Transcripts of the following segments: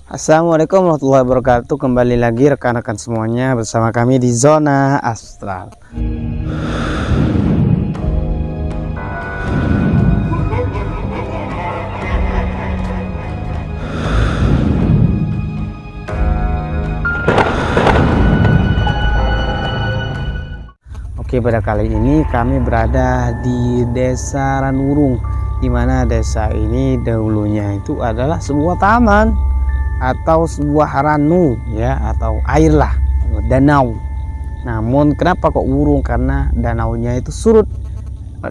Assalamualaikum warahmatullahi wabarakatuh. Kembali lagi rekan-rekan semuanya bersama kami di Zona Astral. Oke, pada kali ini kami berada di Desa Ranurung, di mana desa ini dahulunya itu adalah sebuah taman atau sebuah ranu ya, atau air lah, danau. Namun kenapa kok urung? Karena danaunya itu surut.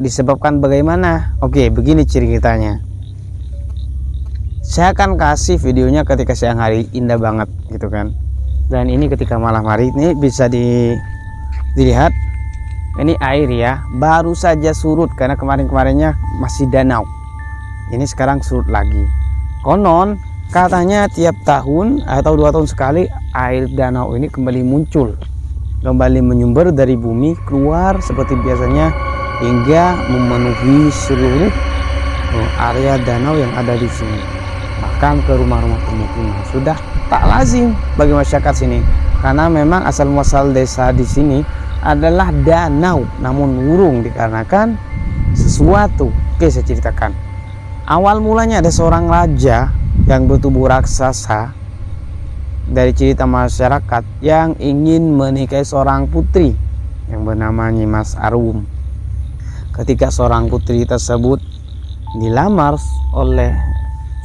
Disebabkan bagaimana? Oke, begini ceritanya. Saya akan kasih videonya ketika siang hari, indah banget gitu kan. Dan ini ketika malam hari ini bisa dilihat. Ini air ya, baru saja surut karena kemarin-kemarinnya masih danau. Ini sekarang surut lagi. Konon katanya tiap tahun atau 2 tahun sekali air danau ini kembali muncul, kembali menyumber dari bumi, keluar seperti biasanya hingga memenuhi seluruh area danau yang ada di sini, bahkan ke rumah-rumah permukiman. Sudah tak lazim bagi masyarakat sini karena memang asal muasal desa di sini adalah danau, namun urung dikarenakan sesuatu. Oke, saya ceritakan. Awal mulanya ada seorang raja yang bertubuh raksasa. Dari cerita masyarakat yang ingin menikahi seorang putri yang bernama Nyimas Arum. Ketika seorang putri tersebut dilamar oleh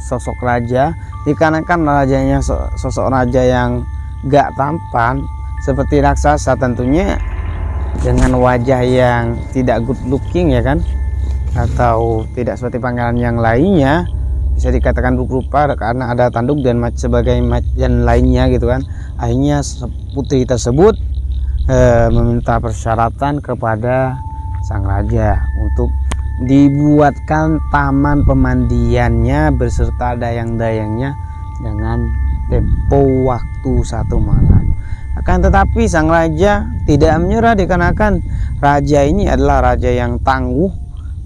sosok raja, dikarenakan rajanya sosok raja yang gak tampan seperti raksasa, tentunya dengan wajah yang tidak good looking ya kan, atau tidak seperti pangeran yang lainnya, bisa dikatakan buruk rupa karena ada tanduk dan sebagainya dan lainnya gitu kan. Akhirnya putri tersebut meminta persyaratan kepada sang raja untuk dibuatkan taman pemandiannya beserta dayang-dayangnya dengan tempo waktu 1 malam. Akan tetapi sang raja tidak menyerah dikarenakan raja ini adalah raja yang tangguh,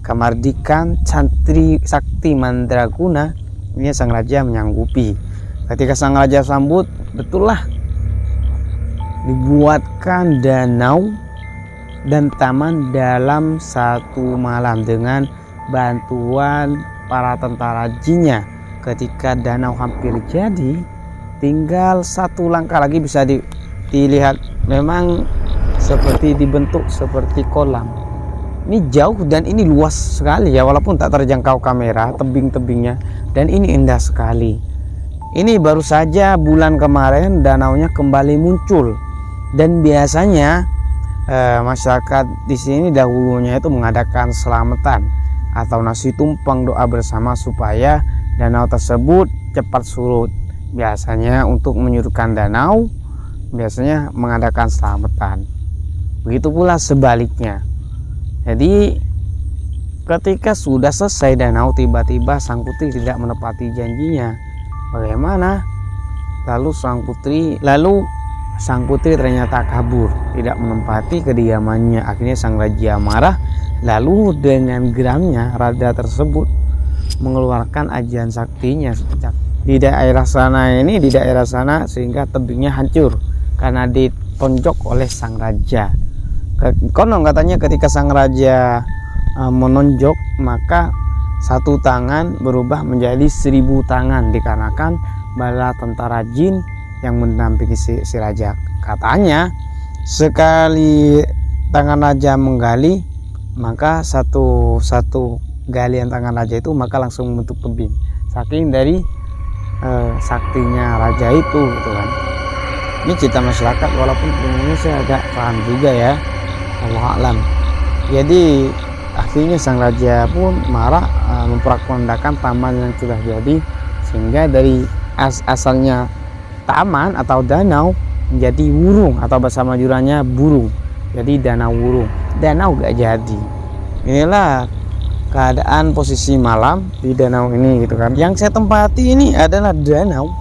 kemardikan, santri sakti mandraguna. Ini sang raja menyanggupi. Ketika sang raja sambut, betullah dibuatkan danau dan taman dalam 1 malam dengan bantuan para tentara jinnya. Ketika danau hampir jadi, tinggal 1 langkah lagi bisa dilihat memang seperti dibentuk seperti kolam. Ini jauh dan ini luas sekali ya, walaupun tak terjangkau kamera tebing-tebingnya, dan ini indah sekali. Ini baru saja bulan kemarin danaunya kembali muncul, dan biasanya masyarakat di sini dahulunya itu mengadakan selamatan atau nasi tumpeng, doa bersama supaya danau tersebut cepat surut. Biasanya untuk menyurutkan danau, biasanya mengadakan selamatan. Begitu pula sebaliknya. Jadi ketika sudah selesai danau, tiba-tiba sang putri tidak menepati janjinya. Bagaimana? Lalu sang putri ternyata kabur, tidak menempati kediamannya. Akhirnya sang raja marah, lalu dengan geramnya raja tersebut mengeluarkan ajian saktinya di daerah sana sehingga tebingnya hancur karena ditonjok oleh sang raja. Konon katanya ketika sang raja menonjok, maka 1 tangan berubah menjadi 1000 tangan dikarenakan bala tentara jin yang mendampingi si raja. Katanya sekali tangan raja menggali, maka satu galian tangan raja itu maka langsung membentuk tebing, saking dari saktinya raja itu gitu kan. Ini cerita masyarakat, walaupun sebenarnya saya agak paham juga ya, Allah alam. Jadi akhirnya sang raja pun marah, memporak-porandakan taman yang sudah jadi, sehingga dari asalnya taman atau danau menjadi wurung atau bahasa Majurannya burung, jadi danau wurung. Danau gak jadi. Inilah keadaan posisi malam di danau ini gitu kan. Yang saya tempati ini adalah danau.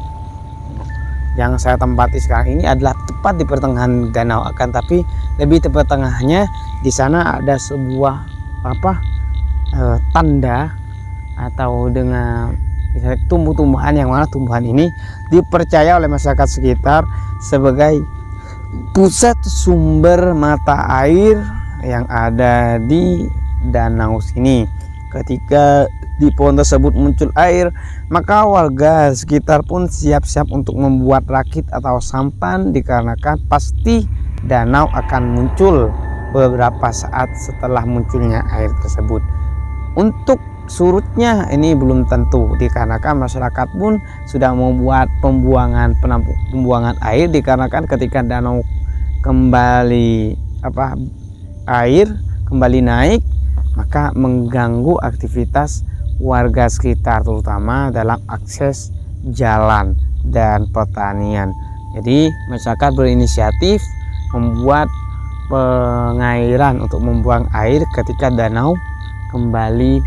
Yang saya tempati sekarang ini adalah tepat di pertengahan danau, akan tapi lebih tepat tengahnya di sana ada sebuah tanda atau dengan misalnya tumbuh-tumbuhan yang mana tumbuhan ini dipercaya oleh masyarakat sekitar sebagai pusat sumber mata air yang ada di danau sini. Ketika di pohon tersebut muncul air, maka warga sekitar pun siap-siap untuk membuat rakit atau sampan, dikarenakan pasti danau akan muncul beberapa saat setelah munculnya air tersebut. Untuk surutnya ini belum tentu, dikarenakan masyarakat pun sudah membuat pembuangan air, dikarenakan ketika danau kembali air kembali naik, maka mengganggu aktivitas warga sekitar, terutama dalam akses jalan dan pertanian. Jadi masyarakat berinisiatif membuat pengairan untuk membuang air ketika danau kembali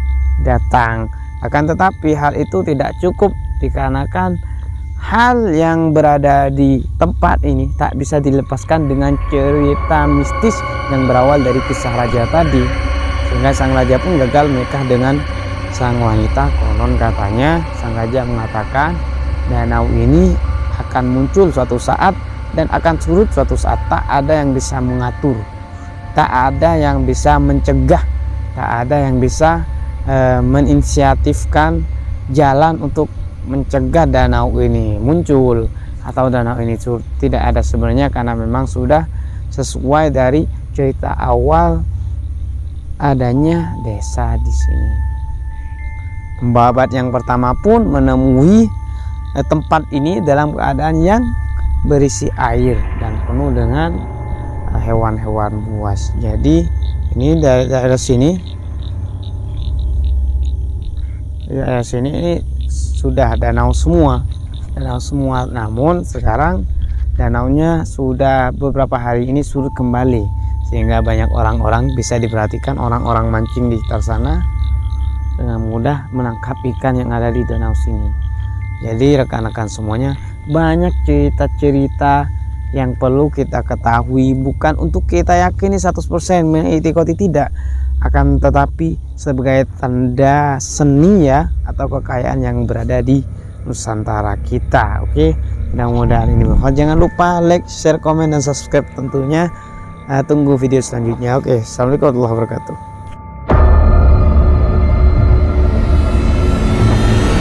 datang. Akan tetapi hal itu tidak cukup, dikarenakan hal yang berada di tempat ini tak bisa dilepaskan dengan cerita mistis yang berawal dari kisah raja tadi, sehingga sang raja pun gagal menikah dengan sang wanita. Konon katanya sang raja mengatakan danau ini akan muncul suatu saat dan akan surut suatu saat. Tak ada yang bisa mengatur, tak ada yang bisa mencegah, tak ada yang bisa menginisiatifkan jalan untuk mencegah danau ini muncul atau danau ini surut. Tidak ada sebenarnya, karena memang sudah sesuai dari cerita awal adanya desa di sini. Pembabat yang pertama pun menemui tempat ini dalam keadaan yang berisi air dan penuh dengan hewan-hewan buas. Jadi ini dari daerah sini ini sudah danau semua, namun sekarang danaunya sudah beberapa hari ini surut kembali, sehingga banyak orang-orang bisa diperhatikan, orang-orang mancing di sekitar sana dengan mudah menangkap ikan yang ada di danau sini. Jadi rekan-rekan semuanya, banyak cerita-cerita yang perlu kita ketahui, bukan untuk kita yakini 100% mengikuti, tidak, akan tetapi sebagai tanda seni ya, atau kekayaan yang berada di Nusantara kita. Oke, mudah-mudahan ini bermanfaat. Jangan lupa like, share, komen, dan subscribe tentunya. Tunggu video selanjutnya. Oke, assalamualaikum warahmatullahi wabarakatuh.